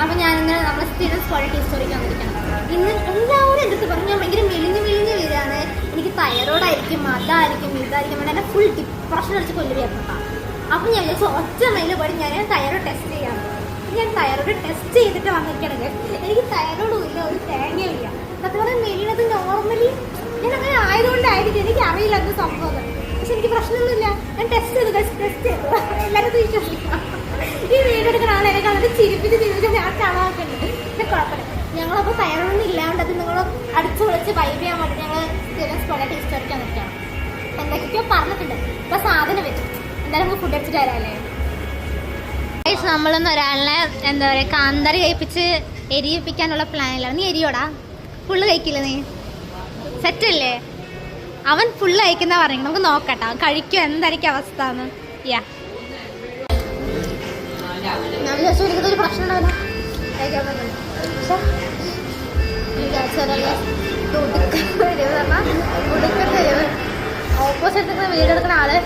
അപ്പോൾ ഞാനിങ്ങനെ നമ്മുടെ സ്ഥിരം ക്വാളിറ്റി സ്റ്റോറിക്ക് വന്നിരിക്കണം. ഇന്ന് എല്ലാവരും എൻ്റെ അടുത്ത് പറഞ്ഞു ഞാൻ ഭയങ്കര മെലിഞ്ഞ് വരികയാണ്, എനിക്ക് തൈറോയിഡായിരിക്കും, അതായിരിക്കും, ഇതായിരിക്കും, വേണ്ട എന്നെ ഫുൾ ഡിപ്രഷൻ അടിച്ച് കൊല്ലുകയായിരുന്നു കേട്ടോ. അപ്പം ഞാൻ വിചാരിച്ചു ഒറ്റ മൈലിൽ പോയി ഞാൻ തൈറോയ്ഡ് ടെസ്റ്റ് ചെയ്യാം. ഞാൻ തൈറോയ്ഡ് ടെസ്റ്റ് ചെയ്തിട്ട് വന്നിരിക്കണത്. എനിക്ക് തൈറോയ്ഡും ഇല്ല, ഒരു തേങ്ങയും ഇല്ല. അതുപോലെ മെലിയുന്നത് നോർമലി ഞാൻ അങ്ങനെ ആയതുകൊണ്ടായിരിക്കും, എനിക്ക് അറിയില്ല എന്ത് സംഭവം. പക്ഷെ എനിക്ക് പ്രശ്നമൊന്നുമില്ല. ഞാൻ ടെസ്റ്റ് ചെയ്തു എല്ലാവരും വിശ്വസിക്കാം. ഈ വീഡിയോ എടുക്കുന്ന ആളെ കണ്ടിട്ട് ചിരിപ്പിച്ച് ഞാൻ കാണാറുണ്ട്. പക്ഷെ കുഴപ്പമില്ല. ഞങ്ങളപ്പോൾ തൈറോയ്ഡൊന്നും ഇല്ലാണ്ട് അത് നിങ്ങൾ അടിച്ചു വിളിച്ച് വൈബ് ചെയ്യാൻ വേണ്ടി ഞങ്ങൾ സ്ഥിരം സ്പോളായിട്ട് ഹിസ്റ്റോറിക്കാൻ നിൽക്കുകയാണ്. എന്തൊക്കെയോ പറഞ്ഞിട്ടുണ്ട്. ഇപ്പം സാധനം വെച്ചു എന്തായാലും നമുക്ക് ഫുഡ് അടിച്ചിട്ട് വരാമല്ലേ. നമ്മളൊന്നും ഒരാളിനെ എന്താ പറയുക കാന്താരി കഴിപ്പിച്ച് എരിയിപ്പിക്കാനുള്ള പ്ലാനിലാണ്. നീ എരിയോടാ? ഫുള്ള് കഴിക്കില്ല നീ? സെറ്റല്ലേ? അവൻ ഫുള്ള് കഴിക്കുന്ന പറയുന്നത്. നമുക്ക് നോക്കട്ടെ അവൻ കഴിക്കും എന്തായിരിക്കും അവസ്ഥ എന്ന്. യാ ഞാൻ വിചാരിച്ചു എനിക്കതൊരു പ്രശ്നം ഉണ്ടാവില്ല, കഴിക്കാൻ പറ്റില്ല. പക്ഷെ ഓപ്പോസിറ്റ് നിൽക്കുന്ന വീടെടുക്കുന്ന ആള്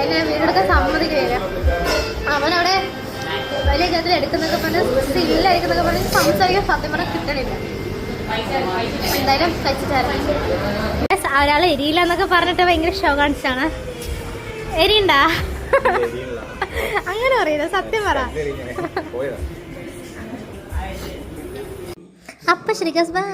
എന്നെ വീടെടുക്കാൻ സമ്മതിക്കില്ല. അവനവിടെ വലിയ കാര്യത്തിൽ എടുക്കുന്നൊക്കെ പറഞ്ഞ് സ്റ്റില്ലായിരിക്കുന്നൊക്കെ പറഞ്ഞ് സംസാരിക്കാൻ സത്യം പറഞ്ഞാൽ കിട്ടണില്ല. എന്തായാലും കഴിച്ചിട്ടായിരുന്നു. ഒരാൾ എരിയില്ല എന്നൊക്കെ പറഞ്ഞിട്ട് ഭയങ്കര ഷോ കാണിച്ചാണ്. എരിയുണ്ടാ? അങ്ങനെ പറയില്ല, സത്യം പറ. അപ്പൊ ശരി ഗസ്, ബൈ.